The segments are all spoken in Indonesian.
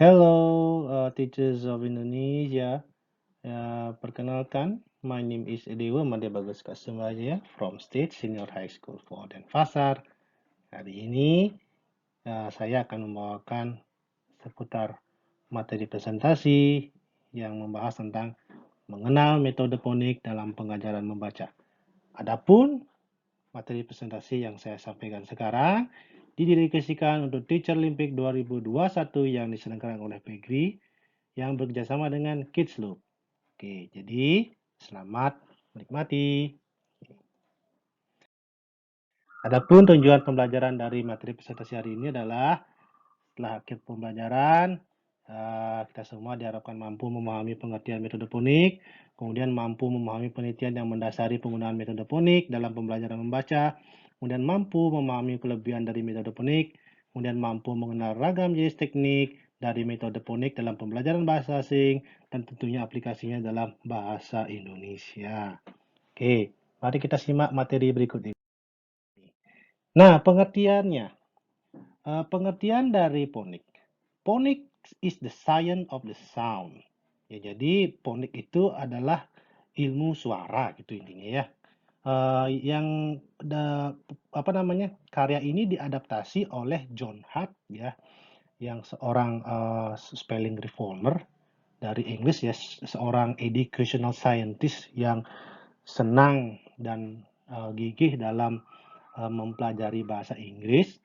Hello, teachers of Indonesia. Perkenalkan, my name is Edewa Madya Bagus Kasumaya from State Senior High School for Denpasar. Hari ini saya akan membawakan seputar materi presentasi yang membahas tentang mengenal metode ponik dalam pengajaran membaca. Adapun materi presentasi yang saya sampaikan sekarang didedikasikan untuk Teacher Olympic 2021 yang diselenggarakan oleh PEGRI yang bekerjasama dengan Kids Loop. Oke, jadi selamat menikmati. Adapun tujuan pembelajaran dari materi presentasi hari ini adalah setelah akhir pembelajaran, kita semua diharapkan mampu memahami pengertian metode ponik, kemudian mampu memahami penelitian yang mendasari penggunaan metode ponik dalam pembelajaran membaca, kemudian mampu memahami kelebihan dari metode ponik, kemudian mampu mengenal ragam jenis teknik dari metode ponik dalam pembelajaran bahasa asing, dan tentunya aplikasinya dalam bahasa Indonesia. Oke, mari kita simak materi berikut ini. Nah, pengertiannya. Pengertian dari ponik. Ponik is the science of the sound. Ya, jadi ponik itu adalah ilmu suara gitu intinya ya. Yang karya ini diadaptasi oleh John Hart ya, yang seorang spelling reformer dari Inggris ya, seorang educational scientist yang senang dan gigih dalam mempelajari bahasa Inggris.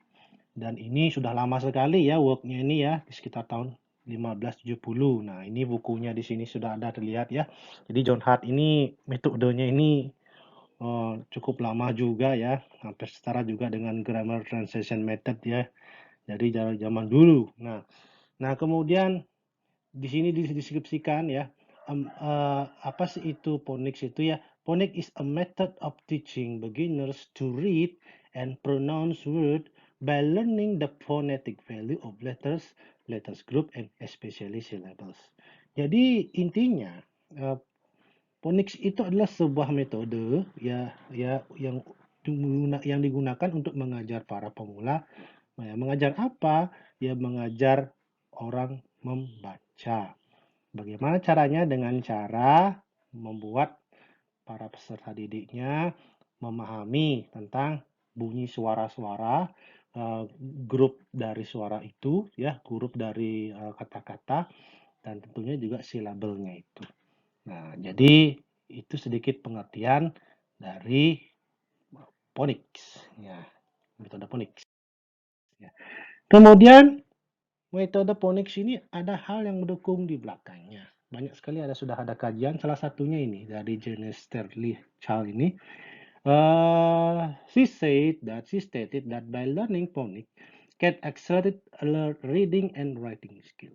Dan ini sudah lama sekali ya work-nya ini ya, di sekitar tahun 1570. Nah, ini bukunya di sini sudah ada terlihat ya. Jadi John Hart ini metodenya ini cukup lama juga ya, hampir setara juga dengan grammar translation method ya. Jadi dari zaman dulu. Nah kemudian di sini dideskripsikan ya, apa sih itu phonics itu ya? Phonics is a method of teaching beginners to read and pronounce words by learning the phonetic value of letters, letters group, and especially syllables. Jadi intinya phonics itu adalah sebuah metode ya yang digunakan untuk mengajar para pemula. Mengajar apa? Ya mengajar orang membaca. Bagaimana caranya? Dengan cara membuat para peserta didiknya memahami tentang bunyi suara-suara, grup dari suara itu, ya, grup dari kata-kata, dan tentunya juga silabelnya itu. Nah, jadi itu sedikit pengertian dari phonics, ya, metode phonics. Ya. Kemudian metode phonics ini ada hal yang mendukung di belakangnya. Banyak sekali sudah ada kajian, salah satunya ini dari Janice Sterling Child ini. She stated that by learning phonics can accelerate alert reading and writing skill.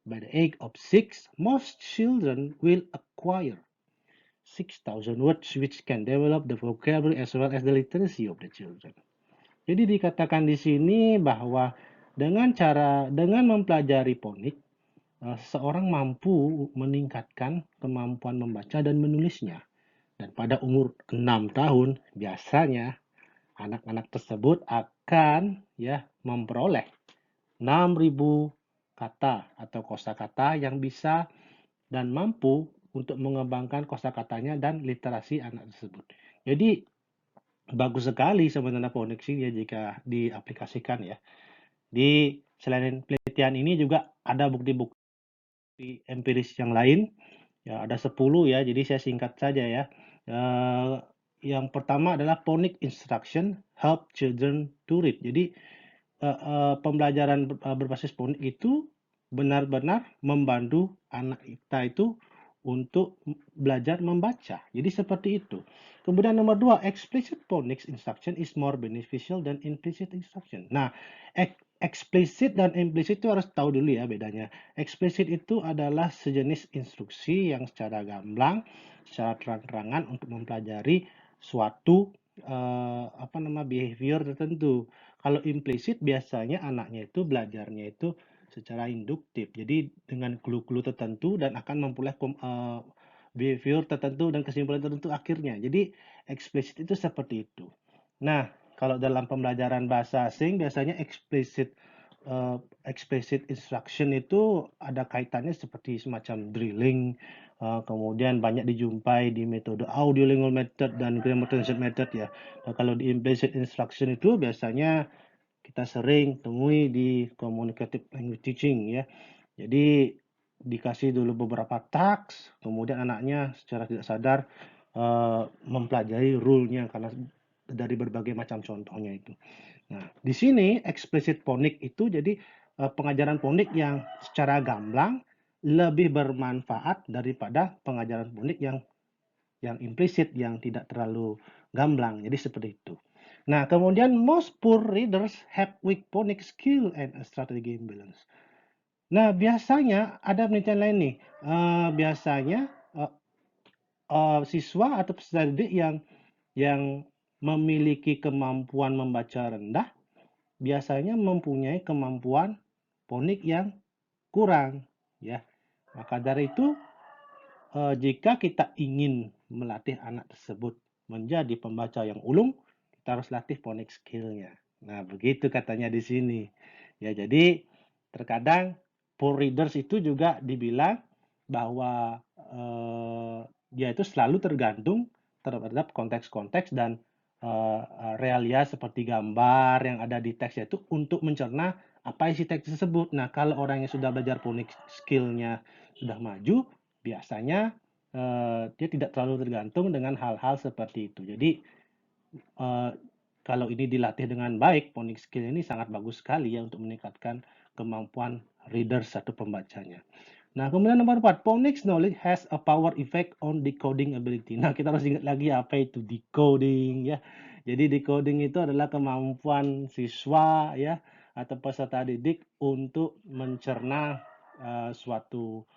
By the age of 6, most children will acquire 6,000 words which can develop the vocabulary as well as the literacy of the children. Jadi dikatakan di sini bahwa dengan mempelajari ponik, seseorang mampu meningkatkan kemampuan membaca dan menulisnya. Dan pada umur 6 tahun, biasanya anak-anak tersebut akan ya memperoleh 6.000 kata atau kosakata yang bisa dan mampu untuk mengembangkan kosakatanya dan literasi anak tersebut. Jadi bagus sekali sebenarnya phonics ini ya jika diaplikasikan ya. Di selain penelitian ini juga ada bukti-bukti empiris yang lain. Ya, ada 10 ya. Jadi saya singkat saja ya. Yang pertama adalah phonic instruction help children to read. Jadi pembelajaran berbasis phonik itu benar-benar membantu anak kita itu untuk belajar membaca. Jadi seperti itu. Kemudian nomor 2, explicit phonics instruction is more beneficial than implicit instruction. Nah, explicit dan implicit itu harus tahu dulu ya bedanya. Explicit itu adalah sejenis instruksi yang secara gamblang, secara terang-terangan untuk mempelajari suatu behavior tertentu. Kalau implisit biasanya anaknya itu belajarnya itu secara induktif. Jadi dengan clue-clue tertentu dan akan memperoleh behavior tertentu dan kesimpulan tertentu akhirnya. Jadi eksplisit itu seperti itu. Nah, kalau dalam pembelajaran bahasa asing biasanya explicit explicit instruction itu ada kaitannya seperti semacam drilling, kemudian banyak dijumpai di metode audiolingual method dan grammar translation method ya. Nah, kalau di implicit instruction itu biasanya kita sering temui di communicative language teaching ya. Jadi dikasih dulu beberapa tasks, kemudian anaknya secara tidak sadar mempelajari rule-nya karena dari berbagai macam contohnya itu. Nah, di sini explicit phonics itu jadi pengajaran phonics yang secara gamblang lebih bermanfaat daripada pengajaran phonics yang implisit, yang tidak terlalu gamblang. Jadi seperti itu. Nah, kemudian most poor readers have weak phonics skill and a strategy imbalance. Nah, biasanya ada penelitian lain nih. Biasanya siswa atau peserta didik yang memiliki kemampuan membaca rendah biasanya mempunyai kemampuan phonik yang kurang ya. Maka dari itu jika kita ingin melatih anak tersebut menjadi pembaca yang ulung, kita harus latih phonics skill-nya. Nah, begitu katanya di sini. Ya, jadi terkadang poor readers itu juga dibilang bahwa dia itu selalu tergantung terhadap konteks-konteks dan realia seperti gambar yang ada di teks itu untuk mencerna apa isi teks tersebut. Nah, kalau orang yang sudah belajar phonics skill-nya sudah maju, biasanya dia tidak terlalu tergantung dengan hal-hal seperti itu. Jadi kalau ini dilatih dengan baik, phonics skill ini sangat bagus sekali ya untuk meningkatkan kemampuan readers atau pembacanya. Nah, kemudian nomor 4, phonics knowledge has a power effect on decoding ability. Nah, kita harus ingat lagi apa itu decoding ya. Jadi decoding itu adalah kemampuan siswa ya atau peserta didik untuk mencerna suatu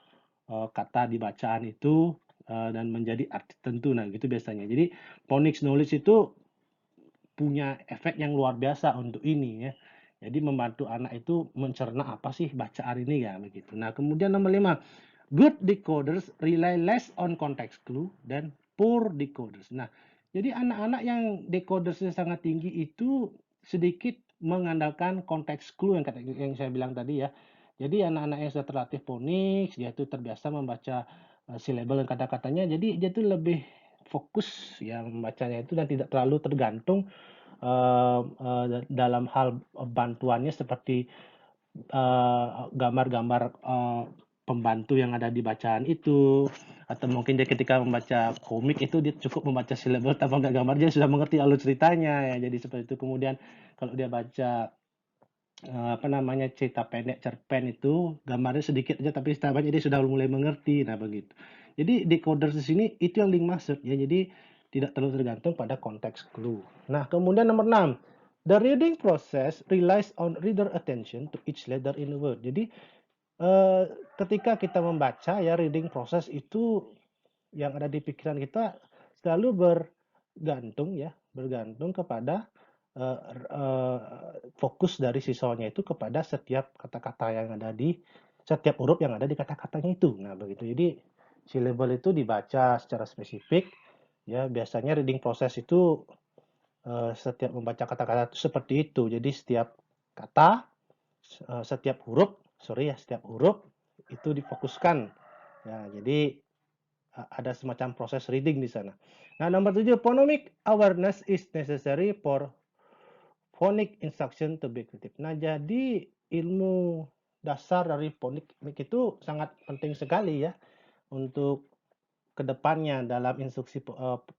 kata di bacaan itu dan menjadi arti tertentu. Nah, gitu biasanya. Jadi phonics knowledge itu punya efek yang luar biasa untuk ini ya. Jadi membantu anak itu mencerna apa sih bacaan ini ya begitu. Nah, kemudian nomor 5, good decoders rely less on context clue dan poor decoders. Nah, jadi anak-anak yang decodersnya sangat tinggi itu sedikit mengandalkan konteks clue yang saya bilang tadi ya. Jadi anak-anak yang sudah terlatih phonics, dia itu terbiasa membaca syllable dan kata-katanya, jadi dia itu lebih fokus ya membacanya itu dan tidak terlalu tergantung dalam hal bantuannya seperti gambar-gambar pembantu yang ada di bacaan itu, atau mungkin dia ketika membaca komik itu dia cukup membaca syllable tanpa nggak gambar dia sudah mengerti alur ceritanya ya. Jadi seperti itu. Kemudian kalau dia baca apa namanya cerita pendek cerpen itu gambarnya sedikit aja tapi setelahnya dia sudah mulai mengerti. Nah begitu. Jadi decoder di sini itu yang dimaksud ya. Jadi tidak terlalu tergantung pada konteks clue. Nah kemudian nomor 6, the reading process relies on reader attention to each letter in a word. Jadi ketika kita membaca ya reading process itu yang ada di pikiran kita selalu bergantung kepada fokus dari siswanya itu kepada setiap kata-kata yang ada di setiap huruf yang ada di kata-katanya itu. Nah, begitu. Jadi syllable itu dibaca secara spesifik. Ya, biasanya reading proses itu setiap membaca kata-kata itu seperti itu. Jadi setiap kata, setiap huruf itu difokuskan. Ya, jadi ada semacam proses reading di sana. Nah, nomor 7, phonemic awareness is necessary for phonic instruction to be effective. Nah, jadi ilmu dasar dari phonik itu sangat penting sekali ya untuk kedepannya dalam instruksi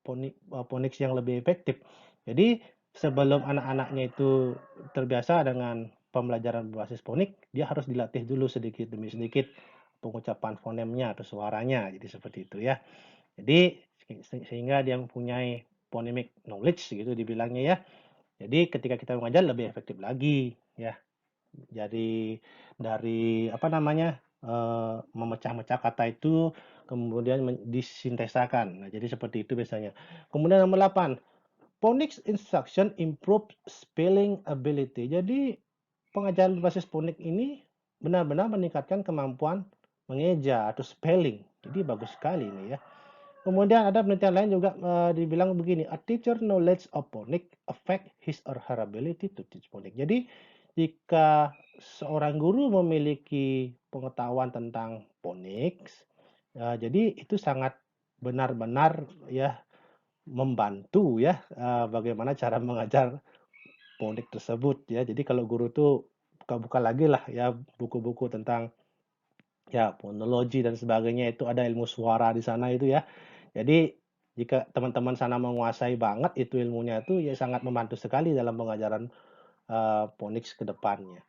phonics yang lebih efektif. Jadi sebelum anak-anaknya itu terbiasa dengan pembelajaran berbasis phonik, dia harus dilatih dulu sedikit demi sedikit pengucapan fonemnya atau suaranya. Jadi seperti itu ya. Jadi sehingga dia mempunyai phonemic knowledge gitu dibilangnya ya. Jadi ketika kita mengajar lebih efektif lagi ya. Jadi dari apa namanya memecah-mecah kata itu kemudian disintesakan. Nah, jadi seperti itu biasanya. Kemudian nomor 8, phonics instruction improve spelling ability. Jadi pengajaran berbasis phonik ini benar-benar meningkatkan kemampuan mengeja atau spelling. Jadi bagus sekali ini ya. Kemudian ada penelitian lain juga dibilang begini, a teacher knowledge of phonics affect his or her ability to teach phonics. Jadi jika seorang guru memiliki pengetahuan tentang phonics, jadi itu sangat benar-benar ya membantu ya, bagaimana cara mengajar phonics tersebut ya. Jadi kalau guru tuh buka-buka lagi lah ya buku-buku tentang ya fonologi dan sebagainya, itu ada ilmu suara di sana itu ya. Jadi jika teman-teman sana menguasai banget itu ilmunya itu ya sangat membantu sekali dalam pengajaran phonics ke depannya.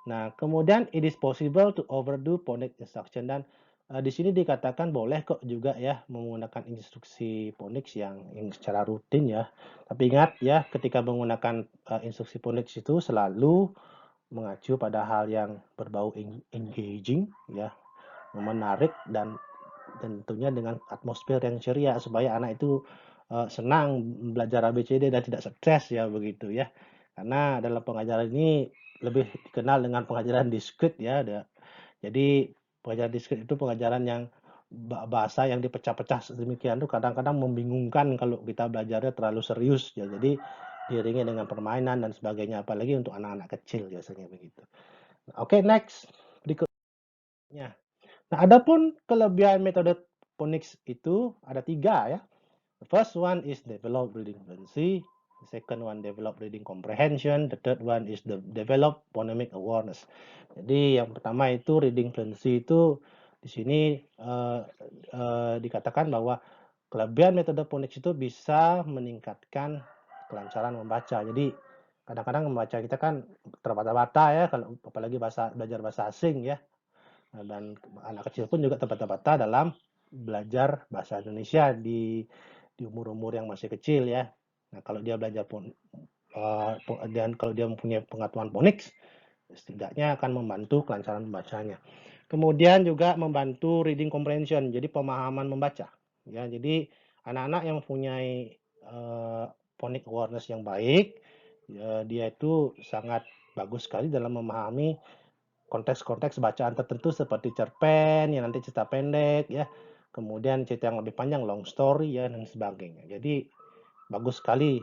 Nah, kemudian it is possible to overdo phonics instruction dan di sini dikatakan boleh kok juga ya menggunakan instruksi phonics yang secara rutin ya. Tapi ingat ya ketika menggunakan instruksi phonics itu selalu mengacu pada hal yang berbau engaging ya, menarik dan tentunya dengan atmosfer yang ceria supaya anak itu senang belajar ABCD dan tidak stres ya begitu ya. Karena dalam pengajaran ini lebih dikenal dengan pengajaran diskrit ya. Jadi pengajaran diskrit itu pengajaran yang bahasa yang dipecah-pecah sedemikian tuh kadang-kadang membingungkan kalau kita belajarnya terlalu serius ya. Jadi diiringi dengan permainan dan sebagainya apalagi untuk anak-anak kecil biasanya begitu. Oke, next. Berikutnya. Nah, adapun kelebihan metode phonics itu ada 3 ya. The first one is develop reading fluency, the second one develop reading comprehension, the third one is the develop phonemic awareness. Jadi yang pertama itu reading fluency itu di sini dikatakan bahwa kelebihan metode phonics itu bisa meningkatkan kelancaran membaca. Jadi kadang-kadang membaca kita kan terbata-bata ya, kalau apalagi belajar bahasa asing ya. Dan anak kecil pun juga terbata-bata dalam belajar bahasa Indonesia di umur-umur yang masih kecil ya. Nah, kalau dia belajar dan kalau dia mempunyai pengetahuan phonics, setidaknya akan membantu kelancaran membacanya. Kemudian juga membantu reading comprehension, jadi pemahaman membaca. Ya, jadi anak-anak yang mempunyai phonics awareness yang baik, ya, dia itu sangat bagus sekali dalam memahami konteks-konteks bacaan tertentu seperti cerpen yang nanti cerita pendek ya, kemudian cerita yang lebih panjang long story ya dan sebagainya. Jadi bagus sekali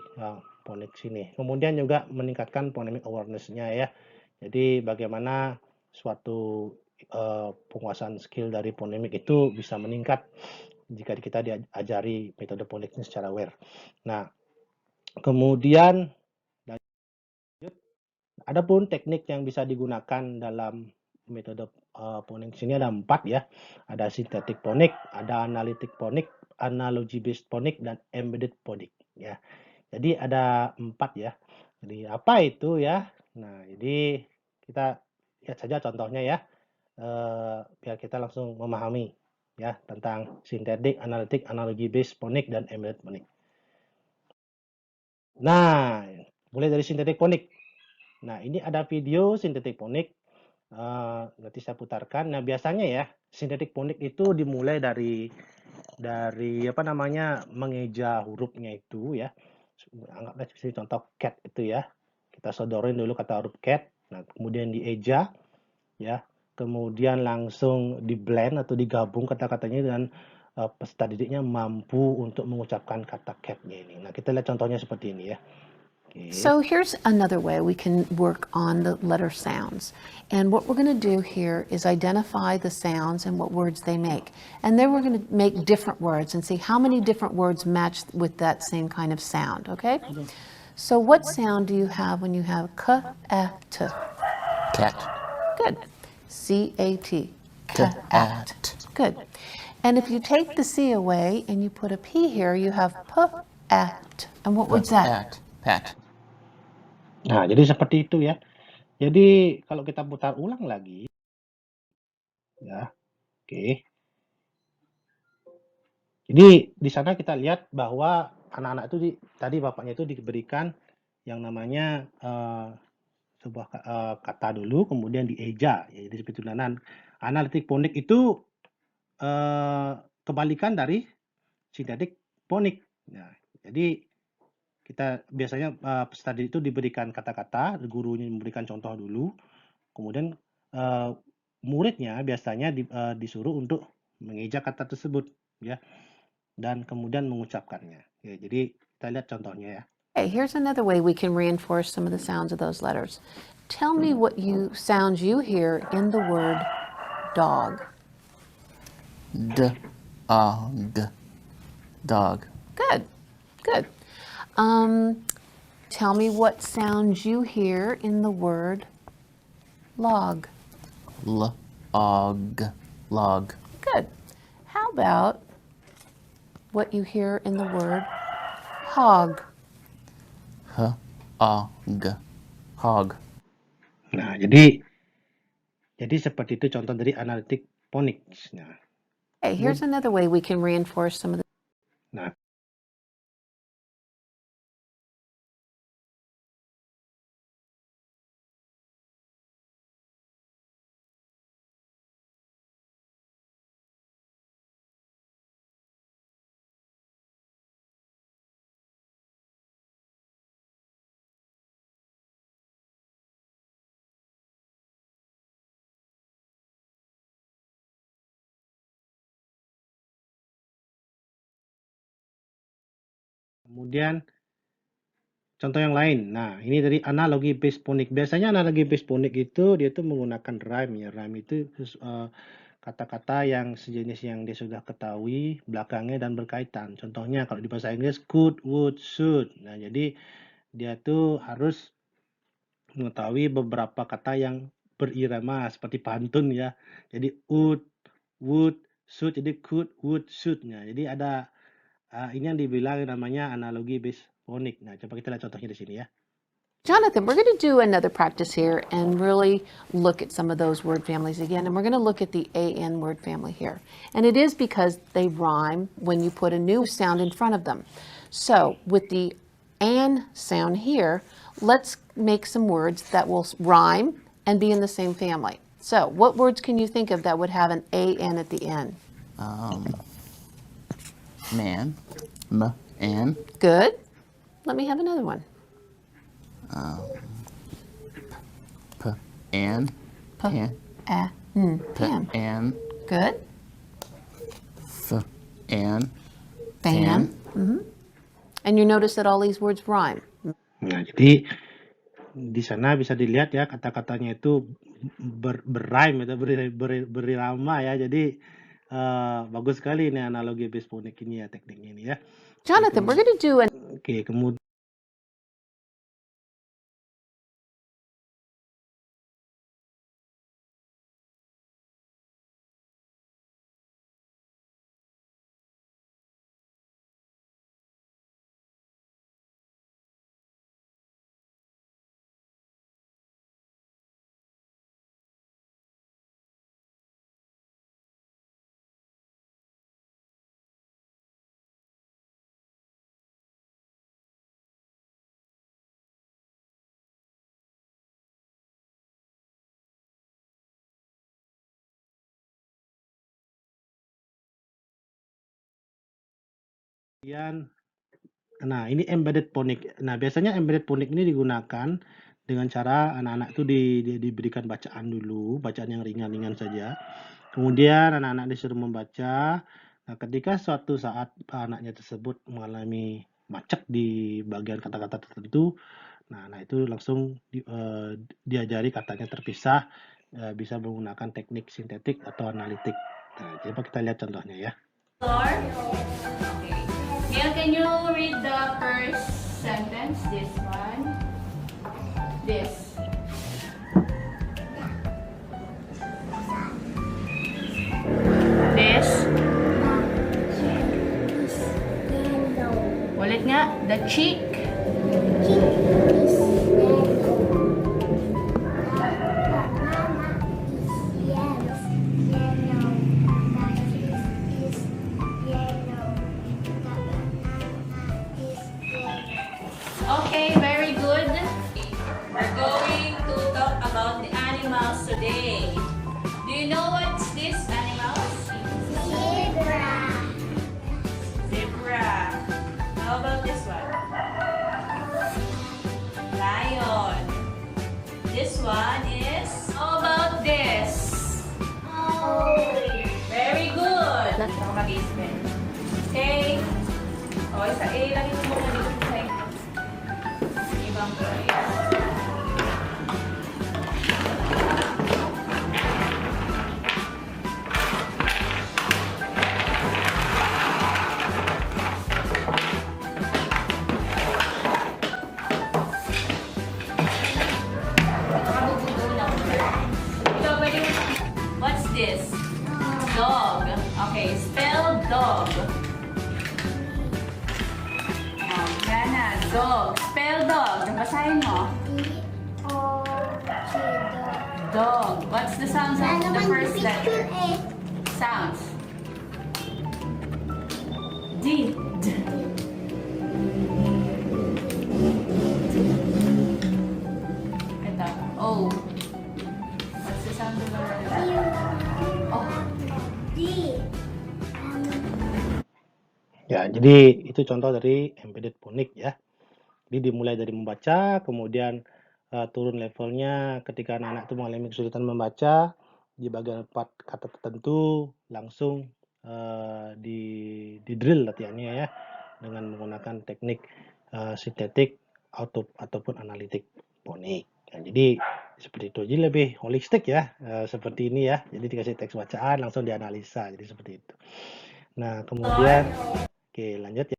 phonics ini. Kemudian juga meningkatkan phonemic awareness-nya ya. Jadi bagaimana suatu penguasaan skill dari phonemic itu bisa meningkat jika kita diajari metode phonics secara aware. Nah, kemudian adapun teknik yang bisa digunakan dalam metode phonics ini ada 4 ya. Ada synthetic phonics, ada analytic phonics, analogy based phonics, dan embedded phonics ya. Jadi ada 4 ya. Jadi apa itu ya? Nah, jadi kita lihat saja contohnya ya. Biar kita langsung memahami ya tentang synthetic, analytic, analogy based phonics, dan embedded phonics. Nah, mulai dari synthetic phonics. Nah, ini ada video synthetic phonics. Nanti saya putarkan. Nah, biasanya ya, synthetic phonics itu dimulai dari apa namanya, mengeja hurufnya itu ya. Anggaplah seperti contoh cat itu ya. Kita sodorin dulu kata huruf cat. Nah, kemudian dieja ya. Kemudian langsung di blend atau digabung kata-katanya dan peserta didiknya mampu untuk mengucapkan kata cat-nya ini. Nah, kita lihat contohnya seperti ini ya. So here's another way we can work on the letter sounds. And what we're going to do here is identify the sounds and what words they make. And then we're going to make different words and see how many different words match with that same kind of sound, okay? So what sound do you have when you have k, a, t? Cat. Good. C-A-T. Cat. Good. And if you take the C away and you put a P here, you have p-at. And what was that? Pat. Nah, jadi seperti itu ya. Jadi kalau kita putar ulang lagi, ya, oke. Jadi di sana kita lihat bahwa anak-anak itu tadi bapaknya itu diberikan yang namanya sebuah kata dulu, kemudian dieja, ya, jadi seperti itu. Nah, analitik phonics itu kebalikan dari synthetic phonics. Nah, jadi kita biasanya peserta didik itu diberikan kata-kata, gurunya memberikan contoh dulu, kemudian muridnya biasanya disuruh untuk mengeja kata tersebut ya dan kemudian mengucapkannya. Ya, jadi kita lihat contohnya ya. Okay, here's another way we can reinforce some of the sounds of those letters. Tell me what sounds you hear in the word dog. Dog. Dog. Good, good. Tell me what sounds you hear in the word log. Log. Log. Good. How about what you hear in the word hog? Hog. Hog. Nah, jadi seperti itu contoh dari analitik phonics. Okay, here's another way we can reinforce some of the Nah, kemudian contoh yang lain. Nah, ini dari analogi based phonics. Biasanya analogi based phonics itu dia tuh menggunakan rhyme ya. Rhyme itu kata-kata yang sejenis yang dia sudah ketahui belakangnya dan berkaitan. Contohnya kalau di bahasa Inggris could, would, should. Nah, jadi dia tuh harus mengetahui beberapa kata yang berirama seperti pantun ya. Jadi would, should, jadi could, would, should. Nah, jadi ada ini yang dibilang namanya analogi based phonics. Nah, coba kita lihat contohnya di sini ya. Jonathan, we're going to do another practice here and really look at some of those word families again. And we're going to look at the AN word family here. And it is because they rhyme when you put a new sound in front of them. So with the AN sound here, let's make some words that will rhyme and be in the same family. So what words can you think of that would have an AN at the end? Man. Man. Good. Let me have another one. Pan. Pan. Pan. Good. Fan. Fan. And you notice that all these words rhyme. Nah, jadi di sana bisa dilihat ya kata-katanya itu berrhyme atau berirama ya. Jadi bagus sekali ini analogi based phonics ini ya, tekniknya ini ya. Jonathan, we're going to do Oke, kemudian nah ini embedded phonics. Nah, biasanya embedded phonics ini digunakan dengan cara anak-anak itu diberikan bacaan dulu, bacaan yang ringan-ringan saja. Kemudian anak-anak disuruh membaca. Nah, ketika suatu saat anaknya tersebut mengalami macet di bagian kata-kata tertentu, nah itu langsung diajari katanya terpisah, bisa menggunakan teknik sintetik atau analitik. Nah, coba kita lihat contohnya ya. Okay. Neil, can you read the first sentence? This one. This. This. Ulit nga. The cheek. Okay, very good. We're going to talk about the animals today. Do you know what's this animals? Zebra. How about this one? Lion. This one is. How about this? Very good. Mag-isip. Okay. O, isa A. Lagi mo muna dito sa this? Dog. Okay, spell dog. Oh, Gana, dog. Spell dog. Basahin mo. Dog. What's the sounds of the first letter? Sounds. D. D. Ito. O. What's the sound of the letter? Oh. Ya, jadi itu contoh dari embedded phonics ya. Jadi dimulai dari membaca, kemudian turun levelnya ketika anak-anak itu mengalami kesulitan membaca di bagian part kata tertentu langsung di drill latihannya ya dengan menggunakan teknik sintetik ataupun analitik phonik. Ya, jadi seperti itu. Jadi lebih holistik ya, seperti ini ya. Jadi dikasih teks bacaan langsung dianalisa. Jadi seperti itu. Nah, kemudian oke, lanjut ya.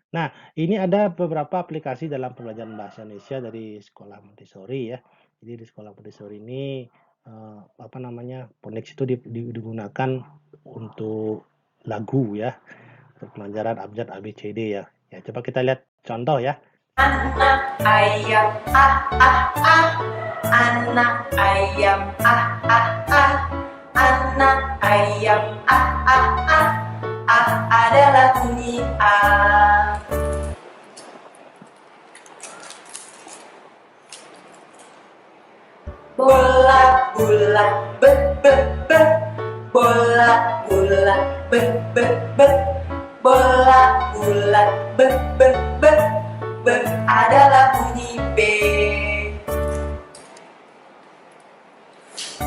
Nah, ini ada beberapa aplikasi dalam pembelajaran bahasa Indonesia dari sekolah Montessori ya. Jadi di sekolah Montessori ini apa namanya phonics itu digunakan untuk lagu ya, untuk pelajaran abjad ABCD ya. Ya, coba kita lihat contoh ya. Anak ayam ah ah ah, anak ayam ah ah ah, anak ayam ah ah ah, ah adalah bunyi A. Bola bola be be be, bola bola be be be, bola bola be be be, be adalah bunyi B.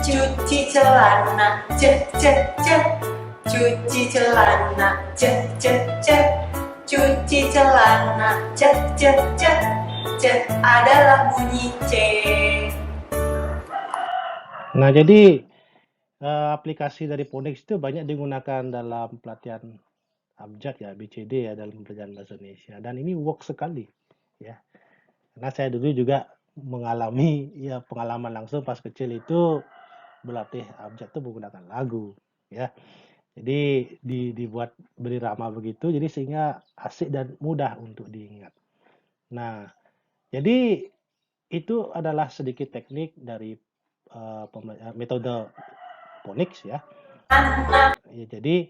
Cuci celana cek cek cek, cuci celana cek cek cek, cuci celana cek cek cek, cek adalah bunyi C. Nah, jadi aplikasi dari phonics itu banyak digunakan dalam pelatihan abjad ya, ABCD ya dalam pelajaran bahasa Indonesia. Dan ini work sekali ya. Karena saya dulu juga mengalami ya pengalaman langsung pas kecil itu berlatih abjad itu menggunakan lagu ya. Jadi dibuat berirama begitu jadi sehingga asik dan mudah untuk diingat. Nah, jadi itu adalah sedikit teknik dari metode phonics ya. Ya, jadi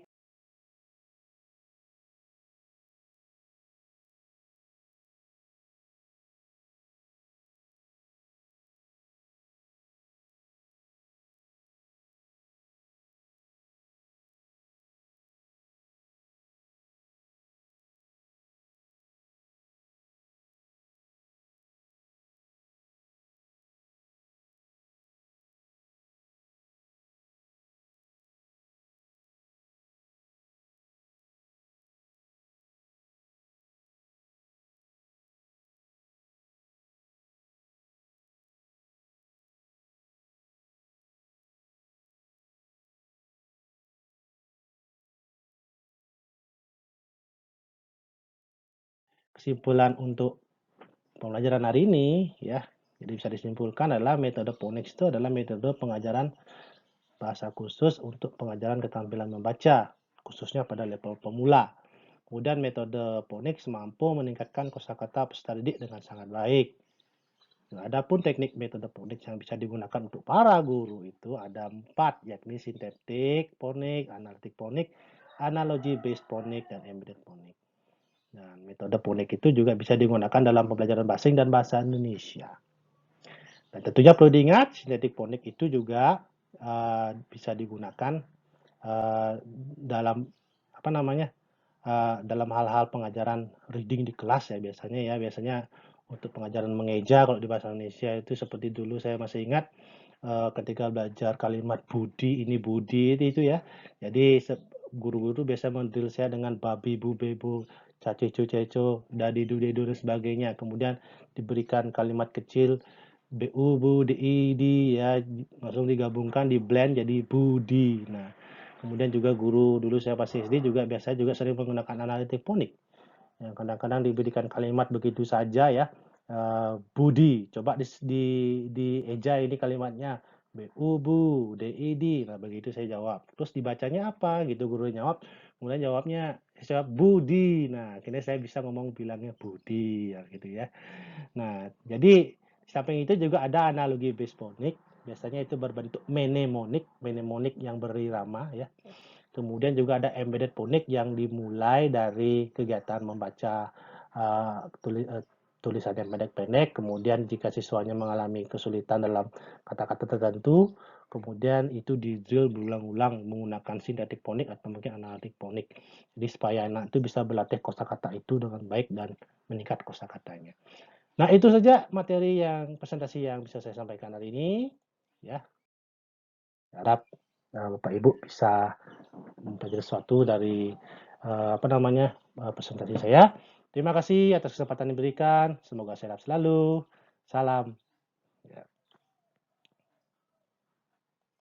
kesimpulan untuk pembelajaran hari ini ya. Jadi bisa disimpulkan adalah metode phonics itu adalah metode pengajaran bahasa khusus untuk pengajaran keterampilan membaca, khususnya pada level pemula. Kemudian metode phonics mampu meningkatkan kosakata peserta didik dengan sangat baik. Nah, adapun teknik metode phonics yang bisa digunakan untuk para guru itu ada 4, yakni sintetik phonics, analitik phonics, analogy based phonics, dan embedded phonics. Dan metode phonics itu juga bisa digunakan dalam pembelajaran bahasa asing dan bahasa Indonesia. Dan tentunya perlu diingat, sintetik phonics itu juga bisa digunakan dalam dalam hal-hal pengajaran reading di kelas ya biasanya untuk pengajaran mengeja kalau di bahasa Indonesia itu seperti dulu saya masih ingat ketika belajar kalimat budi ini budi itu ya. Jadi guru-guru biasa mendrill saya dengan babi bu bebu caceco ceco dadi du dedu dan sebagainya. Kemudian diberikan kalimat kecil bu bu di ya langsung digabungkan di blend jadi budi. Nah, kemudian juga guru dulu saya pas SD juga biasa juga sering menggunakan analitik phonics. Yang kadang-kadang diberikan kalimat begitu saja ya. Budi, coba di eja ini kalimatnya. Bu, DID. Nah, begitu saya jawab. Terus dibacanya apa? Gitu guru jawab. Kemudian jawabnya saya jawab Budi. Nah, akhirnya saya bisa ngomong bilangnya Budi ya gitu ya. Nah, jadi samping itu juga ada analogi based phonics. Biasanya itu berbentuk mnemonik yang berirama ya. Kemudian juga ada embedded phonics yang dimulai dari kegiatan membaca tulisan yang pendek-pendek, kemudian jika siswanya mengalami kesulitan dalam kata-kata tertentu, kemudian itu di-drill berulang-ulang menggunakan sintetik phonics atau mungkin analitik phonics. Jadi supaya anak itu bisa berlatih kosakata itu dengan baik dan meningkat kosakatanya. Nah, itu saja materi presentasi yang bisa saya sampaikan hari ini. Ya, harap Bapak Ibu bisa mempelajari sesuatu dari presentasi saya. Terima kasih atas kesempatan yang diberikan. Semoga sehat selalu. Salam